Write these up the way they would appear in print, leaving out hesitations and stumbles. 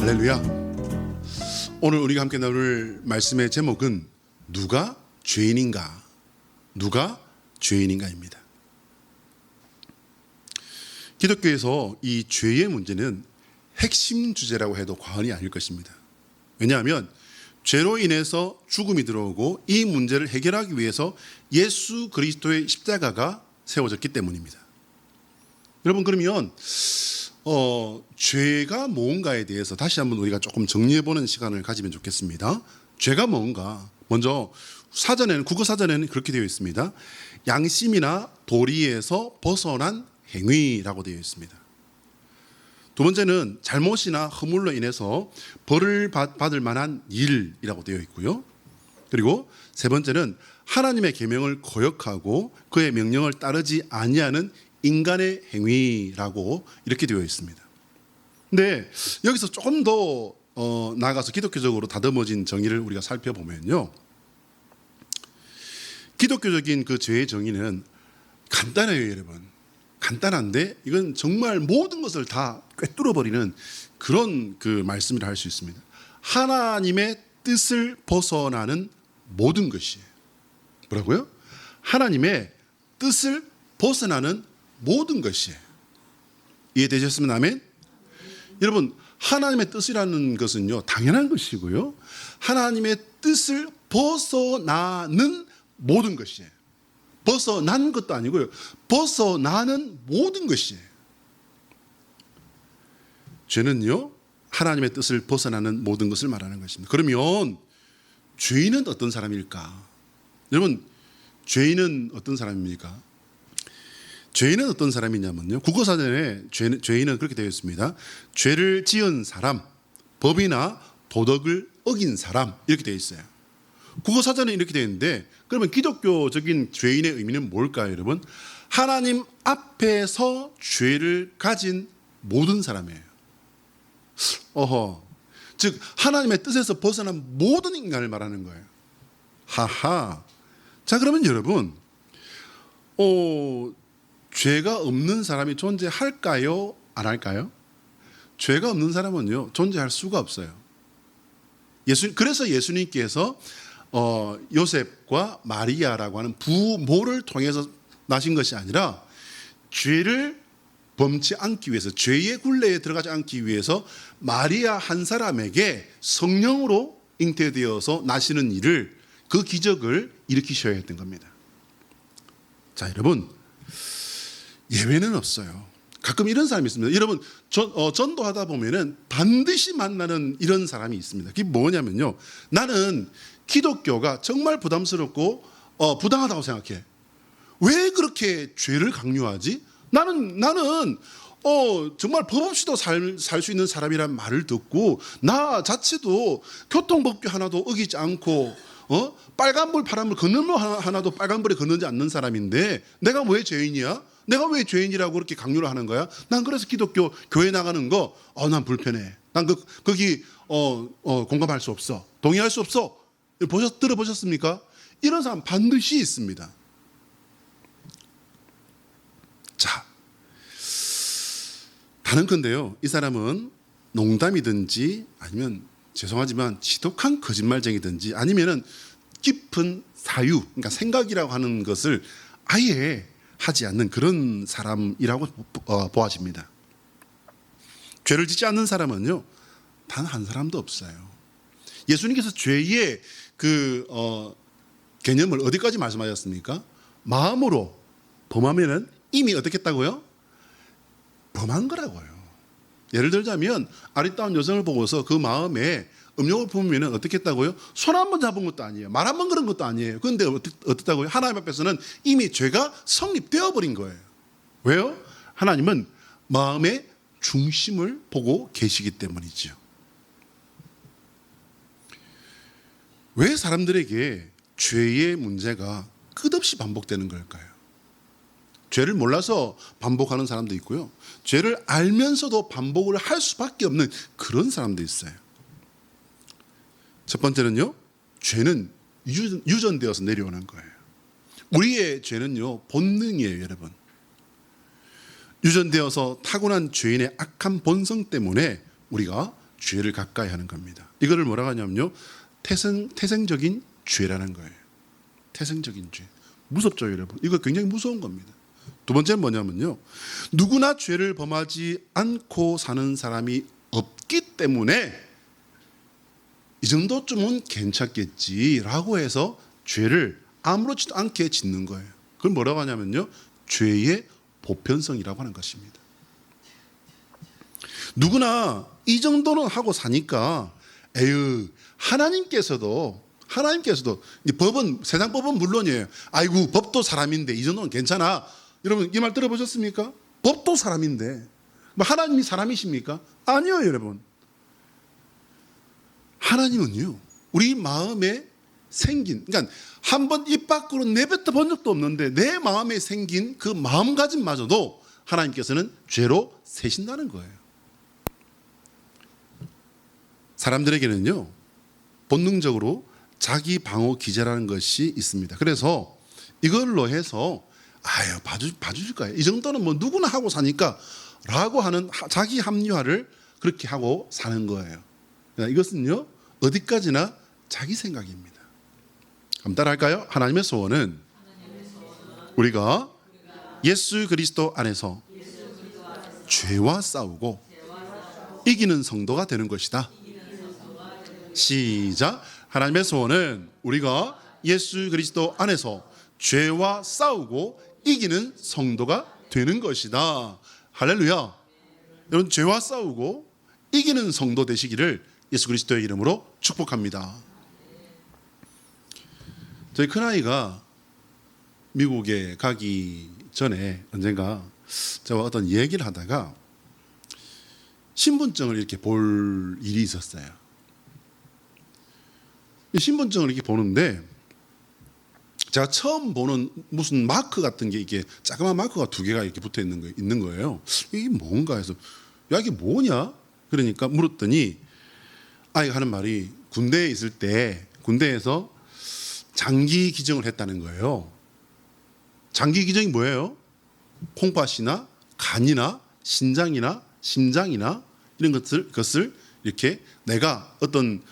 할렐루야. 오늘 우리가 함께 나눌 말씀의 제목은 누가 죄인인가? 누가 죄인인가입니다. 기독교에서 이 죄의 문제는 핵심 주제라고 해도 과언이 아닐 것입니다. 왜냐하면 죄로 인해서 죽음이 들어오고 이 문제를 해결하기 위해서 예수 그리스도의 십자가가 세워졌기 때문입니다. 여러분, 그러면 죄가 뭔가에 대해서 다시 한번 우리가 조금 정리해보는 시간을 가지면 좋겠습니다. 죄가 뭔가? 먼저 국어 사전에는 그렇게 되어 있습니다. 양심이나 도리에서 벗어난 행위라고 되어 있습니다. 두 번째는 잘못이나 허물로 인해서 벌을 받을 만한 일이라고 되어 있고요. 그리고 세 번째는 하나님의 계명을 거역하고 그의 명령을 따르지 아니하는 인간의 행위라고 이렇게 되어 있습니다. 근데 여기서 조금 더 나아가서 기독교적으로 다듬어진 정의를 우리가 살펴보면요, 기독교적인 그 죄의 정의는 간단해요, 여러분. 간단한데 이건 정말 모든 것을 다 꿰뚫어버리는 그런 그 말씀이라 할 수 있습니다. 하나님의 뜻을 벗어나는 모든 것이에요. 뭐라고요? 하나님의 뜻을 벗어나는 모든 것이에요. 이해되셨으면 아멘? 여러분, 하나님의 뜻이라는 것은요, 당연한 것이고요, 하나님의 뜻을 벗어나는 모든 것이에요. 벗어난 것도 아니고요, 벗어나는 모든 것이에요. 죄는요, 하나님의 뜻을 벗어나는 모든 것을 말하는 것입니다. 그러면 죄인은 어떤 사람일까? 여러분, 죄인은 어떤 사람입니까? 죄인은 어떤 사람이냐면요, 국어사전에 죄인은 그렇게 되어 있습니다. 죄를 지은 사람, 법이나 도덕을 어긴 사람, 이렇게 되어 있어요. 국어사전에 이렇게 되어 있는데, 그러면 기독교적인 죄인의 의미는 뭘까요, 여러분? 하나님 앞에서 죄를 가진 모든 사람이에요. 즉 하나님의 뜻에서 벗어난 모든 인간을 말하는 거예요. 하하. 자, 그러면 여러분, 죄가 없는 사람이 존재할까요? 안 할까요? 죄가 없는 사람은요, 존재할 수가 없어요. 그래서 예수님께서 요셉과 마리아라고 하는 부모를 통해서 나신 것이 아니라 죄를 범치 않기 위해서, 죄의 굴레에 들어가지 않기 위해서 마리아 한 사람에게 성령으로 잉태되어서 나시는 일을, 그 기적을 일으키셔야 했던 겁니다. 자, 여러분, 예외는 없어요. 가끔 이런 사람이 있습니다. 여러분, 전도하다 보면은 반드시 만나는 이런 사람이 있습니다. 그게 뭐냐면요, 나는 기독교가 정말 부담스럽고 부당하다고 생각해. 왜 그렇게 죄를 강요하지? 나는 정말 법 없이도 살 수 있는 사람이란 말을 듣고, 나 자체도 교통법규 하나도 어기지 않고 빨간불 파란불 걷는 거 하나도 빨간불에 걷는지 않는 사람인데 내가 왜 죄인이야? 내가 왜 죄인이라고 그렇게 강요를 하는 거야? 난 그래서 기독교 교회 나가는 거 난 불편해. 난 거기 공감할 수 없어. 동의할 수 없어. 들어보셨습니까? 이런 사람 반드시 있습니다. 자, 다른건데요, 이 사람은 농담이든지 아니면 죄송하지만 지독한 거짓말쟁이든지 아니면은 깊은 사유, 그러니까 생각이라고 하는 것을 아예 하지 않는 그런 사람이라고 보아집니다. 죄를 짓지 않는 사람은요, 단 한 사람도 없어요. 예수님께서 죄의 개념을 어디까지 말씀하셨습니까? 마음으로 범하면은 이미 어떻게 했다고요? 범한 거라고요. 예를 들자면 아리따운 여성을 보고서 그 마음에 음욕을 품으면 어떻게 했다고요? 손 한 번 잡은 것도 아니에요. 말 한 번 그런 것도 아니에요. 그런데 어떻다고요? 하나님 앞에서는 이미 죄가 성립되어 버린 거예요. 왜요? 하나님은 마음의 중심을 보고 계시기 때문이죠. 왜 사람들에게 죄의 문제가 끝없이 반복되는 걸까요? 죄를 몰라서 반복하는 사람도 있고요, 죄를 알면서도 반복을 할 수밖에 없는 그런 사람도 있어요. 첫 번째는요, 죄는 유전되어서 내려오는 거예요. 우리의 죄는요, 본능이에요, 여러분. 유전되어서 타고난 죄인의 악한 본성 때문에 우리가 죄를 가까이 하는 겁니다. 이거를 뭐라고 하냐면요, 태생적인 죄라는 거예요. 태생적인 죄. 무섭죠, 여러분? 이거 굉장히 무서운 겁니다. 두 번째는 뭐냐면요, 누구나 죄를 범하지 않고 사는 사람이 없기 때문에 이 정도쯤은 괜찮겠지라고 해서 죄를 아무렇지도 않게 짓는 거예요. 그걸 뭐라고 하냐면요, 죄의 보편성이라고 하는 것입니다. 누구나 이 정도는 하고 사니까 에휴, 하나님께서도 이 법은, 세상 법은 물론이에요. 아이고, 법도 사람인데 이 정도는 괜찮아. 여러분, 이 말 들어보셨습니까? 법도 사람인데 뭐 하나님이 사람이십니까? 아니요, 여러분. 하나님은요, 우리 마음에 생긴, 그러니까 한번 입 밖으로 내뱉어 본 적도 없는데 내 마음에 생긴 그 마음가짐마저도 하나님께서는 죄로 세신다는 거예요. 사람들에게는요, 본능적으로 자기 방어 기제라는 것이 있습니다. 그래서 이걸로 해서 아유, 봐주실 거예요. 이 정도는 뭐 누구나 하고 사니까 라고 하는 자기 합리화를 그렇게 하고 사는 거예요. 이것은요, 어디까지나 자기 생각입니다. 한번 따라할까요? 하나님의 소원은 우리가 예수 그리스도 안에서 죄와 싸우고 이기는 성도가 되는 것이다. 시작. 하나님의 소원은 우리가 예수 그리스도 안에서 죄와 싸우고 이기는 성도가 되는 것이다. 할렐루야. 여러분, 죄와 싸우고 이기는 성도 되시기를 예수 그리스도의 이름으로 축복합니다. 저희 큰아이가 미국에 가기 전에 언젠가 저와 어떤 얘기를 하다가 신분증을 이렇게 볼 일이 있었어요. 신분증을 이렇게 보는데 제가 처음 보는 무슨 마크 같은 게, 이게 자그마한 마크가 2개가 이렇게 붙어 있는 거예요. 이게 뭔가 해서, 야, 이게 뭐냐? 그러니까 물었더니 아이가 하는 말이, 군대에 있을 때 군대에서 장기 기증을 했다는 거예요. 장기 기증이 뭐예요? 콩팥이나 간이나 신장이나 심장이나 이런 것을 이렇게 내가 어떤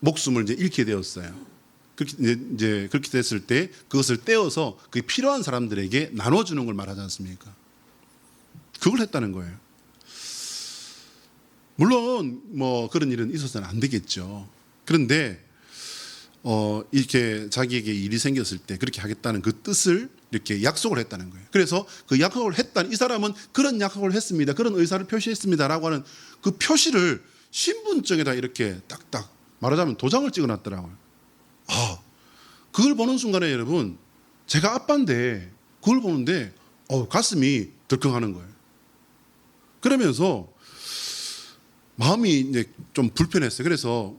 목숨을 이제 잃게 되었어요. 그렇게 됐을 때 그것을 떼어서 그게 필요한 사람들에게 나눠주는 걸 말하지 않습니까? 그걸 했다는 거예요. 물론 뭐 그런 일은 있어서는 안 되겠죠. 그런데 이렇게 자기에게 일이 생겼을 때 그렇게 하겠다는 그 뜻을 이렇게 약속을 했다는 거예요. 그래서 그 약속을 했다는, 이 사람은 그런 약속을 했습니다, 그런 의사를 표시했습니다라고 하는 그 표시를 신분증에다 이렇게 딱딱, 말하자면 도장을 찍어놨더라고요. 그걸 보는 순간에 여러분, 제가 아빠인데 그걸 보는데 가슴이 덜컹하는 거예요. 그러면서 마음이 이제 좀 불편했어요. 그래서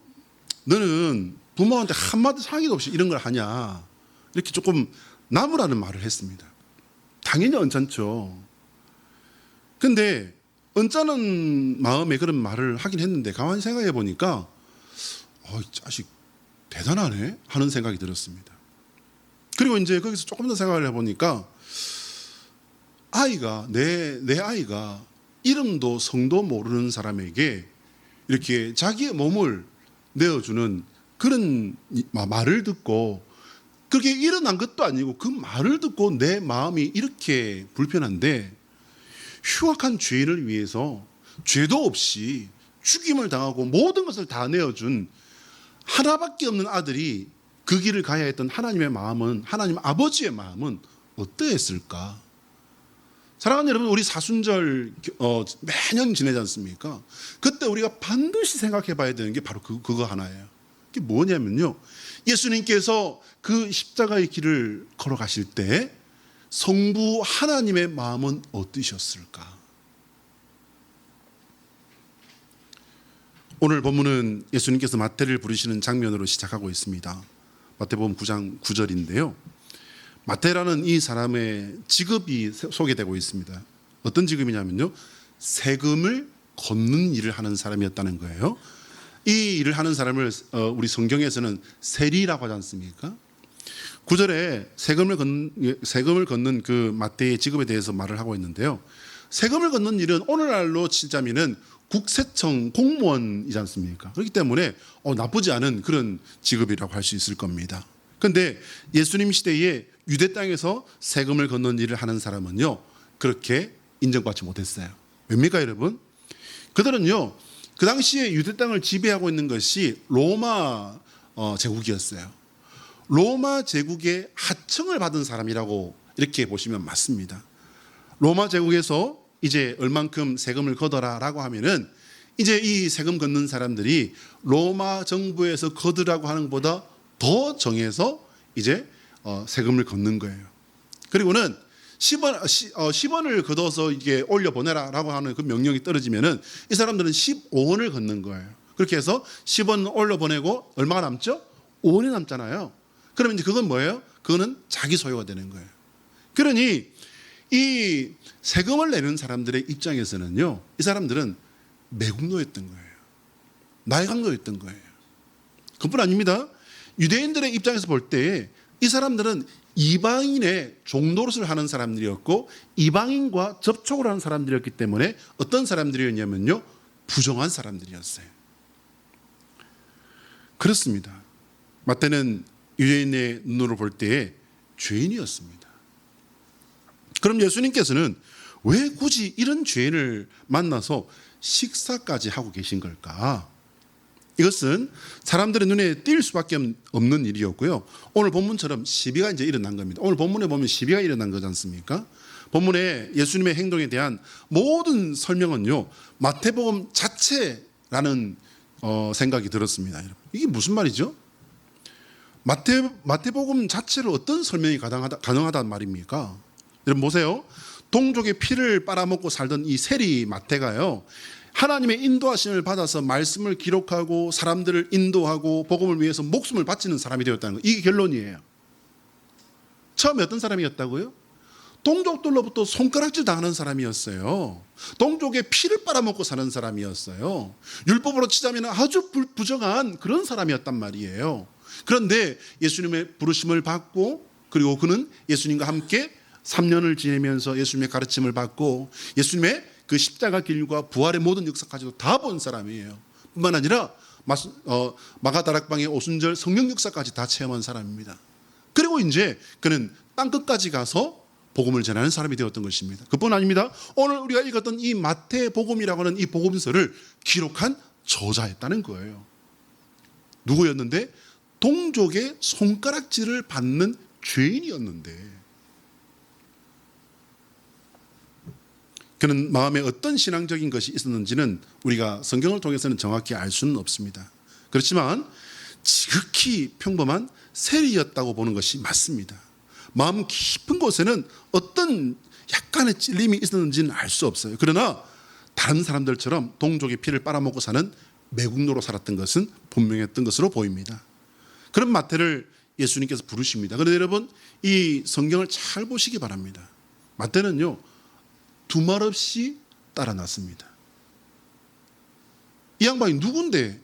너는 부모한테 한마디 상의도 없이 이런 걸 하냐, 이렇게 조금 나무라는 말을 했습니다. 당연히 언짢죠. 근데 언짢은 마음에 그런 말을 하긴 했는데 가만히 생각해 보니까 이 자식 대단하네 하는 생각이 들었습니다. 그리고 이제 거기서 조금 더 생각을 해보니까 아이가, 내 아이가 이름도 성도 모르는 사람에게 이렇게 자기의 몸을 내어주는 그런 말을 듣고, 그렇게 일어난 것도 아니고 그 말을 듣고 내 마음이 이렇게 불편한데, 흉악한 죄인을 위해서 죄도 없이 죽임을 당하고 모든 것을 다 내어준 하나밖에 없는 아들이 그 길을 가야 했던 하나님의 마음은, 하나님 아버지의 마음은 어떠했을까? 사랑하는 여러분, 우리 사순절 매년 지내지 않습니까? 그때 우리가 반드시 생각해 봐야 되는 게 바로 그거 하나예요. 그게 뭐냐면요, 예수님께서 그 십자가의 길을 걸어가실 때 성부 하나님의 마음은 어떠셨을까? 오늘 본문은 예수님께서 마태를 부르시는 장면으로 시작하고 있습니다. 마태복음 9장 9절인데요. 마태라는 이 사람의 직업이 소개되고 있습니다. 어떤 직업이냐면요, 세금을 걷는 일을 하는 사람이었다는 거예요. 이 일을 하는 사람을 우리 성경에서는 세리라고 하지 않습니까? 9절에 세금을 걷는 그 마태의 직업에 대해서 말을 하고 있는데요. 세금을 걷는 일은 오늘날로 치자면은 국세청 공무원이지 않습니까? 그렇기 때문에 나쁘지 않은 그런 직업이라고 할 수 있을 겁니다. 그런데 예수님 시대에 유대 땅에서 세금을 걷는 일을 하는 사람은요, 그렇게 인정받지 못했어요. 왜입니까, 여러분? 그들은요, 그 당시에 유대 땅을 지배하고 있는 것이 로마 제국이었어요. 로마 제국의 하청을 받은 사람이라고 이렇게 보시면 맞습니다. 로마 제국에서 이제 얼만큼 세금을 걷어라라고 하면은 이제 이 세금 걷는 사람들이 로마 정부에서 걷으라고 하는 것보다 더 정해서 이제 세금을 걷는 거예요. 그리고는 10원을 걷어서 이게 올려보내라라고 하는 그 명령이 떨어지면은 이 사람들은 15원을 걷는 거예요. 그렇게 해서 10원 올려보내고 얼마가 남죠? 5원이 남잖아요. 그러면 이제 그건 뭐예요? 그거는 자기 소유가 되는 거예요. 그러니 이 세금을 내는 사람들의 입장에서는요, 이 사람들은 매국노였던 거예요. 나일강노였던 거예요. 그뿐 아닙니다. 유대인들의 입장에서 볼 때 이 사람들은 이방인의 종노릇을 하는 사람들이었고 이방인과 접촉을 하는 사람들이었기 때문에 어떤 사람들이었냐면요, 부정한 사람들이었어요. 그렇습니다. 마태는 유대인의 눈으로 볼 때에 죄인이었습니다. 그럼 예수님께서는 왜 굳이 이런 죄인을 만나서 식사까지 하고 계신 걸까? 이것은 사람들의 눈에 띌 수밖에 없는 일이었고요. 오늘 본문처럼 시비가 이제 일어난 겁니다. 오늘 본문에 보면 시비가 일어난 거지 않습니까? 본문에 예수님의 행동에 대한 모든 설명은요, 마태복음 자체라는 생각이 들었습니다. 이게 무슨 말이죠? 마태복음 자체로 어떤 설명이 가능하단 말입니까? 여러분 보세요. 동족의 피를 빨아먹고 살던 이 세리 마태가요, 하나님의 인도하심을 받아서 말씀을 기록하고 사람들을 인도하고 복음을 위해서 목숨을 바치는 사람이 되었다는 거, 이게 결론이에요. 처음에 어떤 사람이었다고요? 동족들로부터 손가락질 당하는 사람이었어요. 동족의 피를 빨아먹고 사는 사람이었어요. 율법으로 치자면 아주 부정한 그런 사람이었단 말이에요. 그런데 예수님의 부르심을 받고, 그리고 그는 예수님과 함께 3년을 지내면서 예수님의 가르침을 받고 예수님의 그 십자가 길과 부활의 모든 역사까지도 다 본 사람이에요. 뿐만 아니라 마가다락방의 오순절 성령 역사까지 다 체험한 사람입니다. 그리고 이제 그는 땅끝까지 가서 복음을 전하는 사람이 되었던 것입니다. 그뿐 아닙니다. 오늘 우리가 읽었던 이 마태복음이라고 하는 이 복음서를 기록한 저자였다는 거예요. 누구였는데? 동족의 손가락질을 받는 죄인이었는데, 그는 마음에 어떤 신앙적인 것이 있었는지는 우리가 성경을 통해서는 정확히 알 수는 없습니다. 그렇지만 지극히 평범한 세리였다고 보는 것이 맞습니다. 마음 깊은 곳에는 어떤 약간의 찔림이 있었는지는 알 수 없어요. 그러나 다른 사람들처럼 동족의 피를 빨아먹고 사는 매국노로 살았던 것은 분명했던 것으로 보입니다. 그런 마태를 예수님께서 부르십니다. 그런데 여러분, 이 성경을 잘 보시기 바랍니다. 마태는요, 두말 없이 따라 났습니다. 이 양반이 누군데,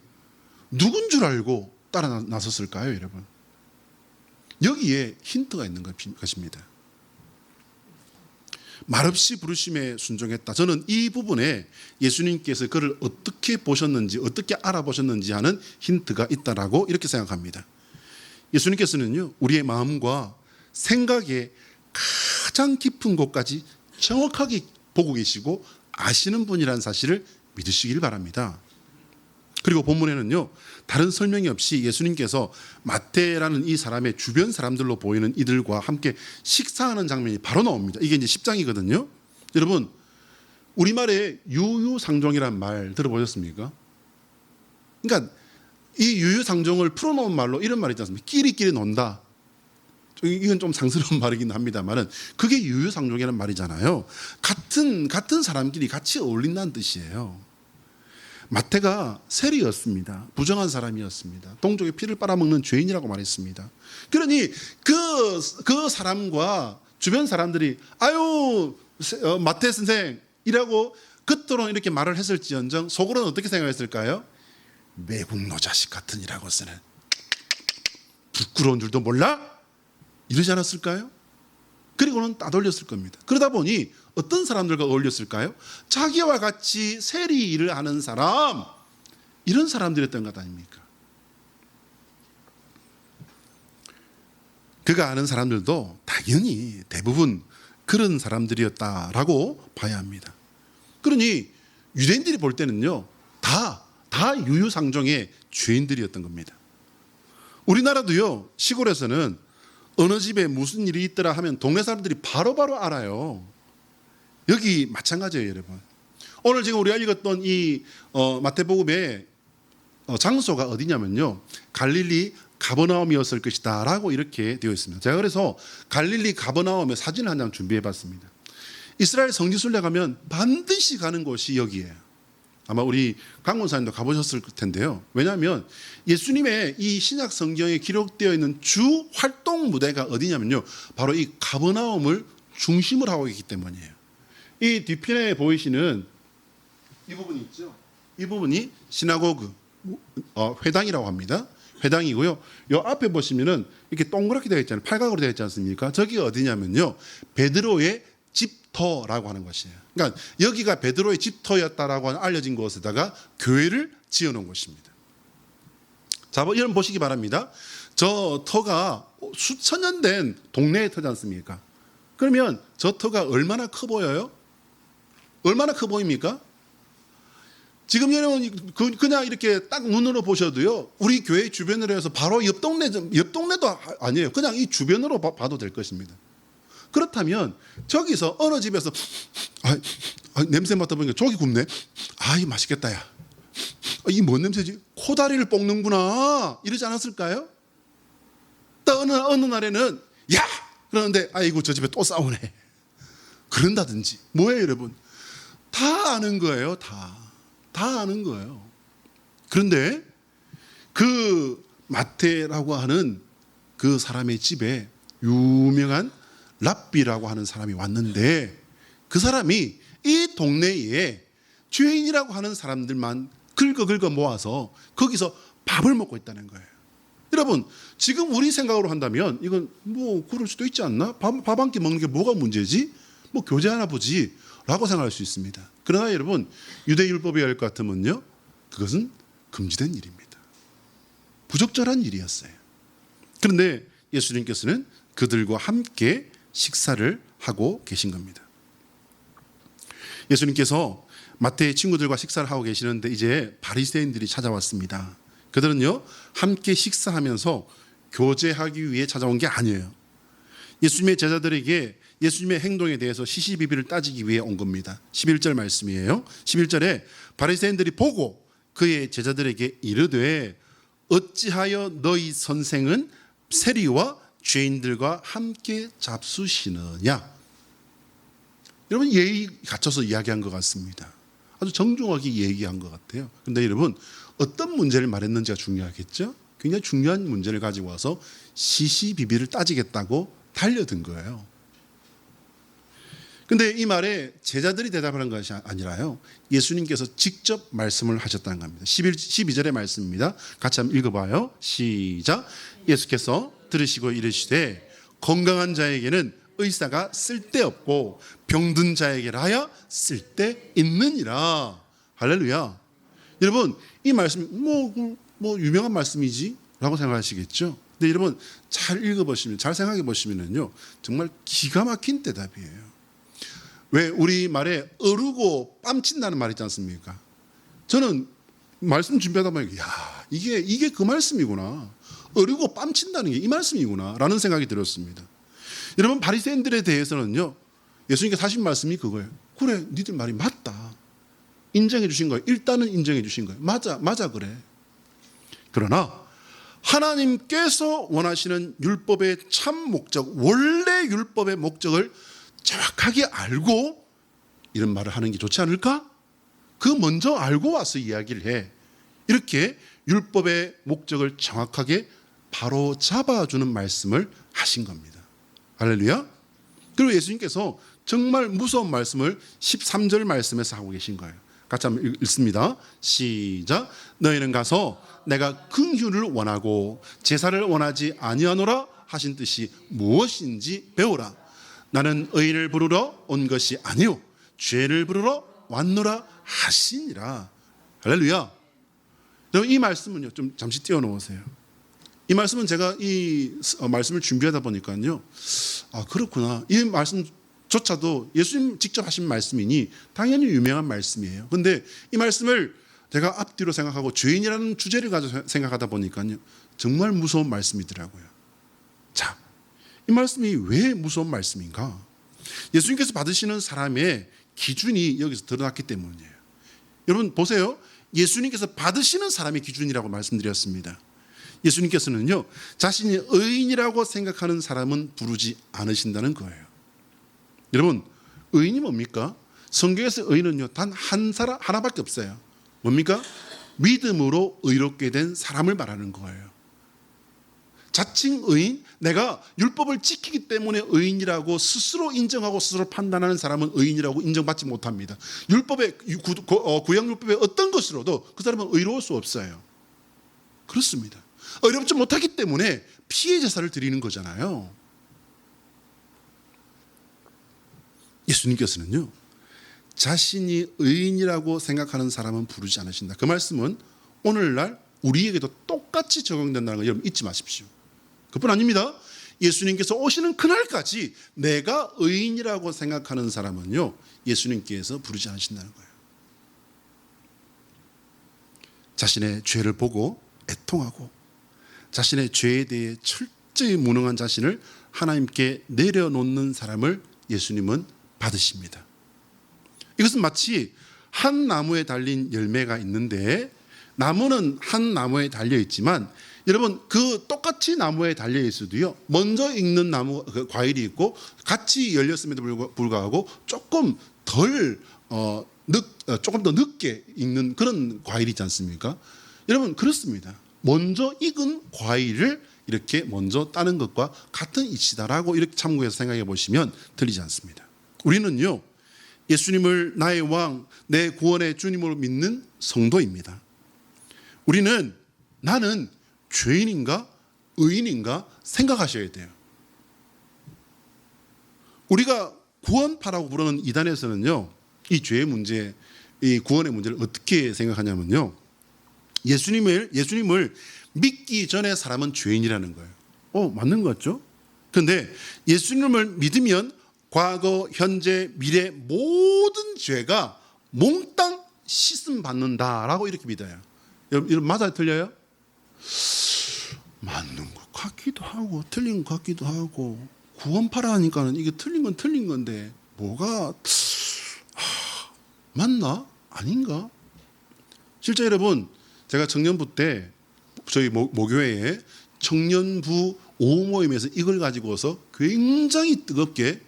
누군 줄 알고 따라 나섰을까요, 여러분? 여기에 힌트가 있는 것입니다. 말없이 부르심에 순종했다. 저는 이 부분에 예수님께서 그를 어떻게 보셨는지, 어떻게 알아보셨는지 하는 힌트가 있다라고 이렇게 생각합니다. 예수님께서는요, 우리의 마음과 생각의 가장 깊은 곳까지 정확하게 보고 계시고 아시는 분이라는 사실을 믿으시길 바랍니다. 그리고 본문에는요, 다른 설명이 없이 예수님께서 마태라는 이 사람의 주변 사람들로 보이는 이들과 함께 식사하는 장면이 바로 나옵니다. 이게 이제 10장이거든요. 여러분, 우리말에 유유상종이란 말 들어보셨습니까? 그러니까 이 유유상종을 풀어놓은 말로 이런 말이 있지 않습니까? 끼리끼리 논다. 이건 좀 상스러운 말이긴 합니다만은 그게 유유상종이라는 말이잖아요. 같은 사람끼리 같이 어울린다는 뜻이에요. 마태가 세리였습니다. 부정한 사람이었습니다. 동족의 피를 빨아먹는 죄인이라고 말했습니다. 그러니 그 사람과 주변 사람들이 아유 마태 선생이라고 겉으로는 이렇게 말을 했을지언정 속으로는 어떻게 생각했을까요? 매국노 자식 같으니라고 쓰는, 부끄러운 줄도 몰라? 이러지 않았을까요? 그리고는 따돌렸을 겁니다. 그러다 보니 어떤 사람들과 어울렸을까요? 자기와 같이 세리 일을 하는 사람, 이런 사람들이었던 것 아닙니까? 그가 아는 사람들도 당연히 대부분 그런 사람들이었다라고 봐야 합니다. 그러니 유대인들이 볼 때는요, 다 유유상종의 죄인들이었던 겁니다. 우리나라도요, 시골에서는 어느 집에 무슨 일이 있더라 하면 동네 사람들이 바로바로 알아요. 여기 마찬가지예요, 여러분. 오늘 지금 우리가 읽었던 이 마태복음의 장소가 어디냐면요, 갈릴리 가버나움이었을 것이다 라고 이렇게 되어 있습니다. 제가 그래서 갈릴리 가버나움의 사진을 한 장 준비해 봤습니다. 이스라엘 성지순례 가면 반드시 가는 곳이 여기예요. 아마 우리 강원사님도 가보셨을 텐데요. 왜냐하면 예수님의 이 신약 성경에 기록되어 있는 주 활동 무대가 어디냐면요, 바로 이 가버나움을 중심으로 하고 있기 때문이에요. 이 뒤편에 보이시는 이 부분이 있죠. 이 부분이 시나고그, 회당이라고 합니다. 회당이고요. 요 앞에 보시면은 이렇게 동그랗게 되어 있잖아요. 팔각으로 되어 있지 않습니까? 저기가 어디냐면요, 베드로의 집터라고 하는 것이에요. 그러니까 여기가 베드로의 집터였다라고 알려진 곳에다가 교회를 지어놓은 곳입니다. 자, 이런 보시기 바랍니다. 저 터가 수천 년 된 동네의 터지 않습니까? 그러면 저 터가 얼마나 커 보여요? 얼마나 커 보입니까? 지금 여러분 그냥 이렇게 딱 눈으로 보셔도요, 우리 교회 주변으로 해서 바로 옆 동네도 아니에요. 그냥 이 주변으로 봐도 될 것입니다. 그렇다면 저기서 어느 집에서 냄새 맡아보니까 저기 굽네. 이 맛있겠다 야. 이 뭔 냄새지? 코다리를 볶는구나. 이러지 않았을까요? 또 어느 날에는 야! 그러는데 아이고 저 집에 또 싸우네. 그런다든지. 뭐예요, 여러분? 다 아는 거예요. 다 아는 거예요. 그런데 그 마태라고 하는 그 사람의 집에 유명한 랍비라고 하는 사람이 왔는데, 그 사람이 이 동네에 죄인이라고 하는 사람들만 긁어 모아서 거기서 밥을 먹고 있다는 거예요. 여러분, 지금 우리 생각으로 한다면 이건 뭐 그럴 수도 있지 않나? 밥 한 끼 먹는 게 뭐가 문제지? 뭐 교제하나 보지 라고 생각할 수 있습니다. 그러나 여러분, 유대율법에 의할 것 같으면요, 그것은 금지된 일입니다. 부적절한 일이었어요. 그런데 예수님께서는 그들과 함께 식사를 하고 계신 겁니다. 예수님께서 마태의 친구들과 식사를 하고 계시는데 이제 바리새인들이 찾아왔습니다. 그들은요, 함께 식사하면서 교제하기 위해 찾아온 게 아니에요. 예수님의 제자들에게 예수님의 행동에 대해서 시시비비를 따지기 위해 온 겁니다. 11절 말씀이에요. 11절에 바리새인들이 보고 그의 제자들에게 이르되 어찌하여 너희 선생은 세리와 죄인들과 함께 잡수시느냐. 여러분, 예의 갖춰서 이야기한 것 같습니다. 아주 정중하게 얘기한 것 같아요. 그런데 여러분, 어떤 문제를 말했는지가 중요하겠죠. 굉장히 중요한 문제를 가지고 와서 시시비비를 따지겠다고 달려든 거예요. 근데 이 말에 제자들이 대답하는 것이 아니라요, 예수님께서 직접 말씀을 하셨다는 겁니다. 12절의 말씀입니다. 같이 한번 읽어봐요. 시작. 예수께서 들으시고 이르시되 건강한 자에게는 의사가 쓸데없고 병든 자에게라야 쓸데있느니라. 할렐루야. 여러분, 이 말씀 뭐 유명한 말씀이지 라고 생각하시겠죠. 근데 여러분, 잘 읽어보시면, 잘 생각해 보시면요, 정말 기가 막힌 대답이에요. 왜 우리 말에 어르고 뺨친다는 말 있지 않습니까? 저는 말씀 준비하다 보니까 이게 그 말씀이구나. 어르고 뺨친다는 게 이 말씀이구나 라는 생각이 들었습니다. 여러분, 바리새인들에 대해서는요, 예수님께서 하신 말씀이 그거예요. 그래, 니들 말이 맞다. 인정해 주신 거예요. 일단은 인정해 주신 거예요. 맞아 그래. 그러나 하나님께서 원하시는 율법의 참 목적, 원래 율법의 목적을 정확하게 알고 이런 말을 하는 게 좋지 않을까? 그 먼저 알고 와서 이야기를 해. 이렇게 율법의 목적을 정확하게 바로 잡아주는 말씀을 하신 겁니다. 할렐루야. 그리고 예수님께서 정말 무서운 말씀을 13절 말씀에서 하고 계신 거예요. 같이 한번 읽습니다. 시작. 너희는 가서 내가 긍휼을 원하고 제사를 원하지 아니하노라 하신 뜻이 무엇인지 배우라. 나는 의인을 부르러 온 것이 아니요 죄를 부르러 왔노라 하시니라. 할렐루야. 여러분, 이 말씀은요, 좀 잠시 띄워놓으세요. 이 말씀은 제가 이 말씀을 준비하다 보니까요, 아, 그렇구나. 이 말씀조차도 예수님 직접 하신 말씀이니 당연히 유명한 말씀이에요. 근데 이 말씀을 제가 앞뒤로 생각하고 죄인이라는 주제를 가지고 생각하다 보니까요, 정말 무서운 말씀이더라고요. 자, 이 말씀이 왜 무서운 말씀인가? 예수님께서 받으시는 사람의 기준이 여기서 드러났기 때문이에요. 여러분 보세요. 예수님께서 받으시는 사람의 기준이라고 말씀드렸습니다. 예수님께서는요, 자신이 의인이라고 생각하는 사람은 부르지 않으신다는 거예요. 여러분, 의인이 뭡니까? 성경에서 의인은요, 단 한 사람, 하나밖에 없어요. 뭡니까? 믿음으로 의롭게 된 사람을 말하는 거예요. 자칭 의인, 내가 율법을 지키기 때문에 의인이라고 스스로 인정하고 스스로 판단하는 사람은 의인이라고 인정받지 못합니다. 구약 율법의 어떤 것으로도 그 사람은 의로울 수 없어요. 그렇습니다. 의롭지 못하기 때문에 피해 제사를 드리는 거잖아요. 예수님께서는요, 자신이 의인이라고 생각하는 사람은 부르지 않으신다. 그 말씀은 오늘날 우리에게도 똑같이 적용된다는 거 여러분 잊지 마십시오. 그뿐 아닙니다. 예수님께서 오시는 그날까지 내가 의인이라고 생각하는 사람은요, 예수님께서 부르지 않으신다는 거예요. 자신의 죄를 보고 애통하고 자신의 죄에 대해 철저히 무능한 자신을 하나님께 내려놓는 사람을 예수님은 받으십니다. 이것은 마치 한 나무에 달린 열매가 있는데 나무는 한 나무에 달려 있지만 여러분, 그 똑같이 나무에 달려 있어도요, 먼저 익는 나무 과일이 있고 같이 열렸음에도 불구하고 조금 더 늦게 익는 그런 과일이 있지 않습니까? 여러분, 그렇습니다. 먼저 익은 과일을 이렇게 먼저 따는 것과 같은 이치다라고 이렇게 참고해서 생각해 보시면 틀리지 않습니다. 우리는요, 예수님을 나의 왕, 내 구원의 주님으로 믿는 성도입니다. 우리는 나는 죄인인가 의인인가 생각하셔야 돼요. 우리가 구원파라고 부르는 이단에서는요, 이 죄의 문제, 이 구원의 문제를 어떻게 생각하냐면요, 예수님을 믿기 전에 사람은 죄인이라는 거예요. 맞는 것 같죠? 그런데 예수님을 믿으면 과거, 현재, 미래 모든 죄가 몽땅 씻음 받는다라고 이렇게 믿어요. 여러분 맞아요, 틀려요? 맞는 것 같기도 하고 틀린 것 같기도 하고, 구원파라 하니까는 이게 틀린 건 틀린 건데 뭐가 맞나? 아닌가? 실제 여러분, 제가 청년부 때 저희 모교회에 청년부 오후 모임에서 이걸 가지고서 굉장히 뜨겁게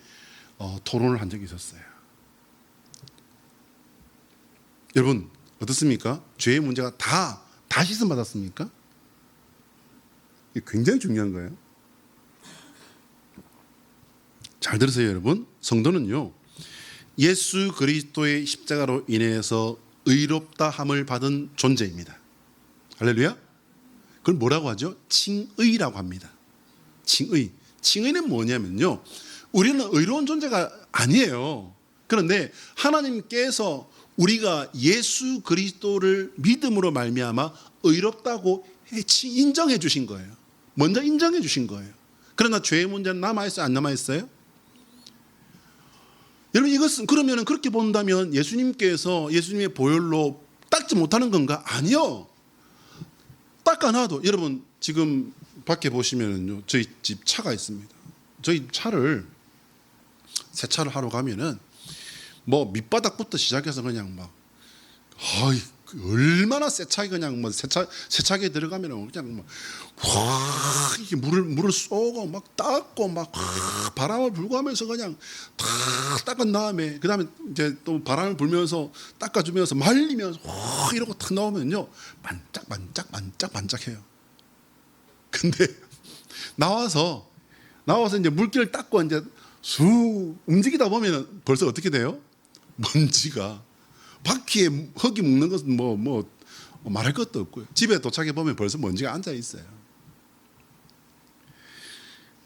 토론을 한 적이 있었어요. 여러분 어떻습니까? 죄의 문제가 다 씻음 받았습니까? 이게 굉장히 중요한 거예요. 잘 들으세요, 여러분. 성도는요, 예수 그리스도의 십자가로 인해서 의롭다함을 받은 존재입니다. 할렐루야. 그걸 뭐라고 하죠? 칭의라고 합니다. 칭의. 칭의는 뭐냐면요, 우리는 의로운 존재가 아니에요. 그런데 하나님께서 우리가 예수 그리스도를 믿음으로 말미암아 의롭다고 인정해 주신 거예요. 먼저 인정해 주신 거예요. 그러나 죄의 문제는 남아있어요? 안 남아있어요? 여러분, 이것은 그러면 그렇게 본다면 예수님께서 예수님의 보혈로 닦지 못하는 건가? 아니요. 닦아놔도, 여러분 지금 밖에 보시면은요, 저희 집 차가 있습니다. 저희 차를 세차를 하러 가면은 뭐 밑바닥부터 시작해서 그냥 막 얼마나 세차게 그냥 뭐 세차기에 들어가면은 그냥 막 와 이게 물을 쏘고 막 닦고 막 바람을 불고 하면서 그냥 다 닦은 다음에 그 다음에 이제 또 바람을 불면서 닦아주면서 말리면서 와 이러고 탁 나오면요, 반짝해요. 근데 나와서 이제 물기를 닦고 이제 쑥 움직이다 보면 벌써 어떻게 돼요? 먼지가 바퀴에 흙이 묻는 것은 뭐 말할 것도 없고요. 집에 도착해 보면 벌써 먼지가 앉아 있어요.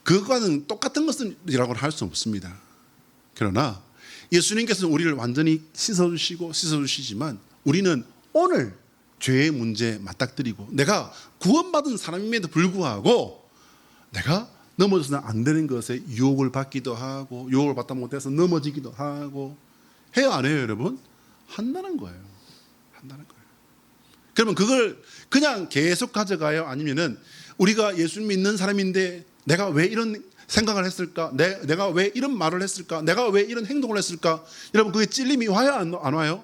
그거와는 똑같은 것이라고는 할 수 없습니다. 그러나 예수님께서는 우리를 완전히 씻어주시지만 우리는 오늘 죄의 문제에 맞닥뜨리고 내가 구원받은 사람임에도 불구하고 내가 넘어져서는 안 되는 것에 유혹을 받기도 하고 유혹을 받다 못해서 넘어지기도 하고 해요, 안 해요, 여러분? 한다는 거예요. 한다는 거예요. 그러면 그걸 그냥 계속 가져가요? 아니면은 우리가 예수님 믿는 사람인데 내가 왜 이런 생각을 했을까? 내가 왜 이런 말을 했을까? 내가 왜 이런 행동을 했을까? 여러분, 그게 찔림이 와요, 안 와요?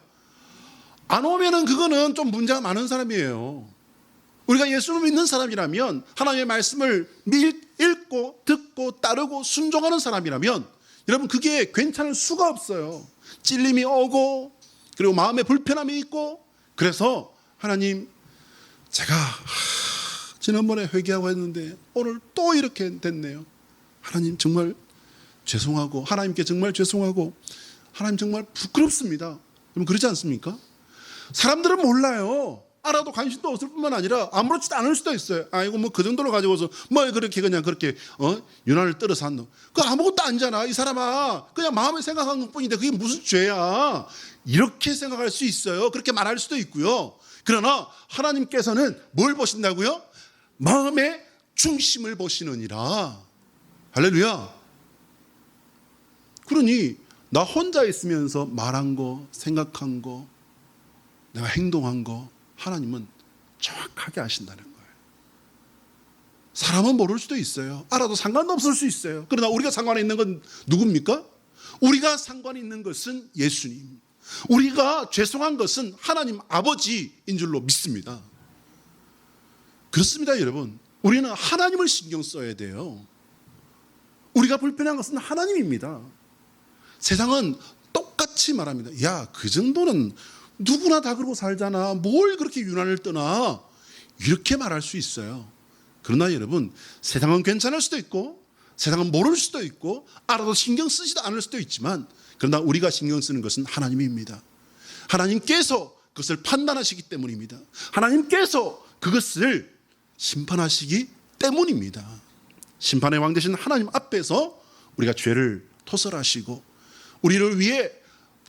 안 오면은 그거는 좀 문제가 많은 사람이에요. 우리가 예수를 믿는 사람이라면, 하나님의 말씀을 읽고 듣고 따르고 순종하는 사람이라면 여러분, 그게 괜찮을 수가 없어요. 찔림이 오고 그리고 마음에 불편함이 있고, 그래서 하나님, 제가 지난번에 회개하고 했는데 오늘 또 이렇게 됐네요. 하나님 정말 죄송하고, 하나님께 정말 죄송하고, 하나님 정말 부끄럽습니다. 여러분, 그러지 않습니까? 사람들은 몰라요. 알아도 관심도 없을 뿐만 아니라 아무렇지도 않을 수도 있어요. 아이고 뭐 그 정도로 가지고서 뭐 그렇게 그냥 그렇게 유난을 떨어서 한다. 그거 아무것도 아니잖아. 이 사람아, 그냥 마음에 생각한 것뿐인데 그게 무슨 죄야. 이렇게 생각할 수 있어요. 그렇게 말할 수도 있고요. 그러나 하나님께서는 뭘 보신다고요? 마음의 중심을 보시느니라. 할렐루야. 그러니 나 혼자 있으면서 말한 거, 생각한 거, 내가 행동한 거 하나님은 정확하게 아신다는 거예요. 사람은 모를 수도 있어요. 알아도 상관도 없을 수 있어요. 그러나 우리가 상관이 있는 건 누굽니까? 우리가 상관이 있는 것은 예수님, 우리가 죄송한 것은 하나님 아버지인 줄로 믿습니다. 그렇습니다, 여러분. 우리는 하나님을 신경 써야 돼요. 우리가 불편한 것은 하나님입니다. 세상은 똑같이 말합니다. 야, 그 정도는 누구나 다 그러고 살잖아. 뭘 그렇게 유난을 떠나. 이렇게 말할 수 있어요. 그러나 여러분, 세상은 괜찮을 수도 있고 세상은 모를 수도 있고 알아도 신경 쓰지도 않을 수도 있지만, 그러나 우리가 신경 쓰는 것은 하나님입니다. 하나님께서 그것을 판단하시기 때문입니다. 하나님께서 그것을 심판하시기 때문입니다. 심판의 왕 되신 하나님 앞에서 우리가 죄를 토설하시고 우리를 위해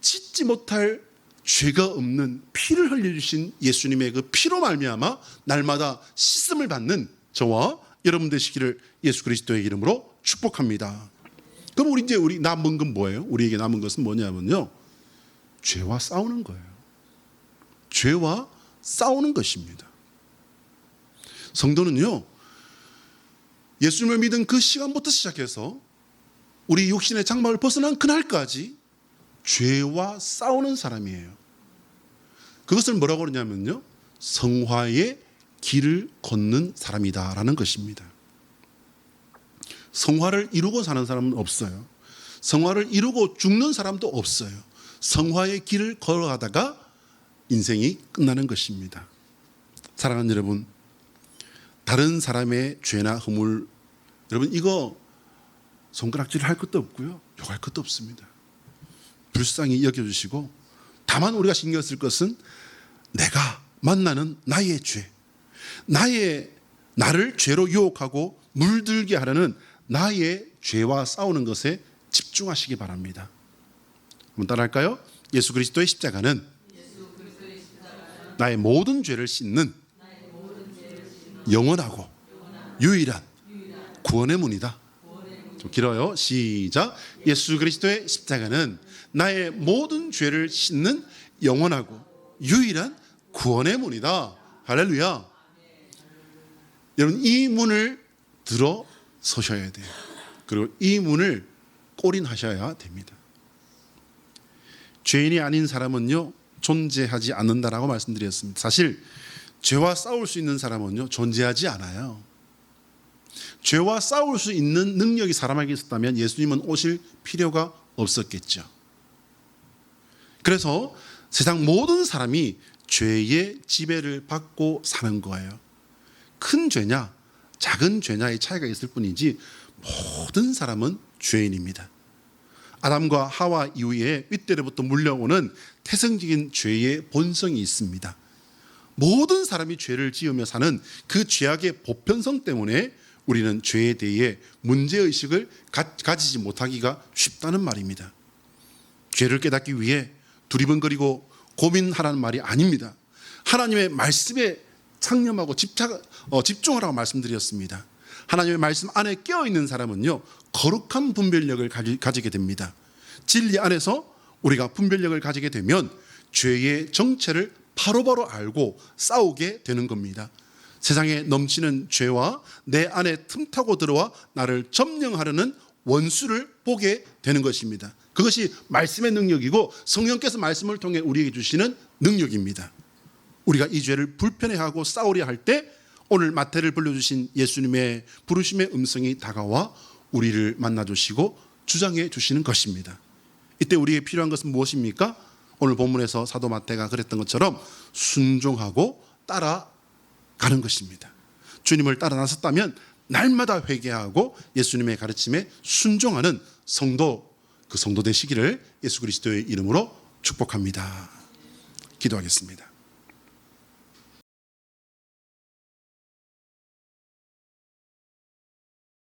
짓지 못할 죄가 없는 피를 흘려주신 예수님의 그 피로 말미암아 날마다 씻음을 받는 저와 여러분 되시기를 예수 그리스도의 이름으로 축복합니다. 그럼 우리 남은 건 뭐예요? 우리에게 남은 것은 뭐냐면요, 죄와 싸우는 거예요. 죄와 싸우는 것입니다. 성도는요, 예수님을 믿은 그 시간부터 시작해서 우리 육신의 장막을 벗어난 그날까지 죄와 싸우는 사람이에요. 그것을 뭐라고 그러냐면요, 성화의 길을 걷는 사람이다라는 것입니다. 성화를 이루고 사는 사람은 없어요. 성화를 이루고 죽는 사람도 없어요. 성화의 길을 걸어가다가 인생이 끝나는 것입니다. 사랑하는 여러분, 다른 사람의 죄나 허물, 여러분 이거 손가락질을 할 것도 없고요, 욕할 것도 없습니다. 불쌍히 여겨주시고, 다만 우리가 신경 쓸 것은 내가 만나는 나의 죄, 나를 죄로 유혹하고 물들게 하려는 나의 죄와 싸우는 것에 집중하시기 바랍니다. 한번 따라할까요? 예수 그리스도의 십자가는 나의 모든 죄를 씻는 영원하고 유일한 구원의 문이다. 좀 길어요. 시작. 예수 그리스도의 십자가는 나의 모든 죄를 씻는 영원하고 유일한 구원의 문이다. 할렐루야. 여러분, 이 문을 들어 서셔야 돼요. 그리고 이 문을 꼬린하셔야 됩니다. 죄인이 아닌 사람은요, 존재하지 않는다라고 말씀드렸습니다. 사실 죄와 싸울 수 있는 사람은요, 존재하지 않아요. 죄와 싸울 수 있는 능력이 사람에게 있었다면 예수님은 오실 필요가 없었겠죠. 그래서 세상 모든 사람이 죄의 지배를 받고 사는 거예요. 큰 죄냐 작은 죄냐의 차이가 있을 뿐이지 모든 사람은 죄인입니다. 아담과 하와 이후에 윗대로부터 물려오는 태생적인 죄의 본성이 있습니다. 모든 사람이 죄를 지으며 사는 그 죄악의 보편성 때문에 우리는 죄에 대해 문제의식을 가지지 못하기가 쉽다는 말입니다. 죄를 깨닫기 위해 두리번거리고 고민하라는 말이 아닙니다. 하나님의 말씀에 창념하고 집중하라고 말씀드렸습니다. 하나님의 말씀 안에 깨어있는 사람은요, 거룩한 분별력을 가지게 됩니다. 진리 안에서 우리가 분별력을 가지게 되면 죄의 정체를 바로바로 알고 싸우게 되는 겁니다. 세상에 넘치는 죄와 내 안에 틈타고 들어와 나를 점령하려는 원수를 보게 되는 것입니다. 그것이 말씀의 능력이고 성령께서 말씀을 통해 우리에게 주시는 능력입니다. 우리가 이 죄를 불편해하고 싸우려 할 때 오늘 마태를 불러주신 예수님의 부르심의 음성이 다가와 우리를 만나주시고 주장해 주시는 것입니다. 이때 우리에게 필요한 것은 무엇입니까? 오늘 본문에서 사도 마태가 그랬던 것처럼 순종하고 따라가는 것입니다. 주님을 따라 나섰다면 날마다 회개하고 예수님의 가르침에 순종하는 성도, 그 성도 되시기를 예수 그리스도의 이름으로 축복합니다. 기도하겠습니다.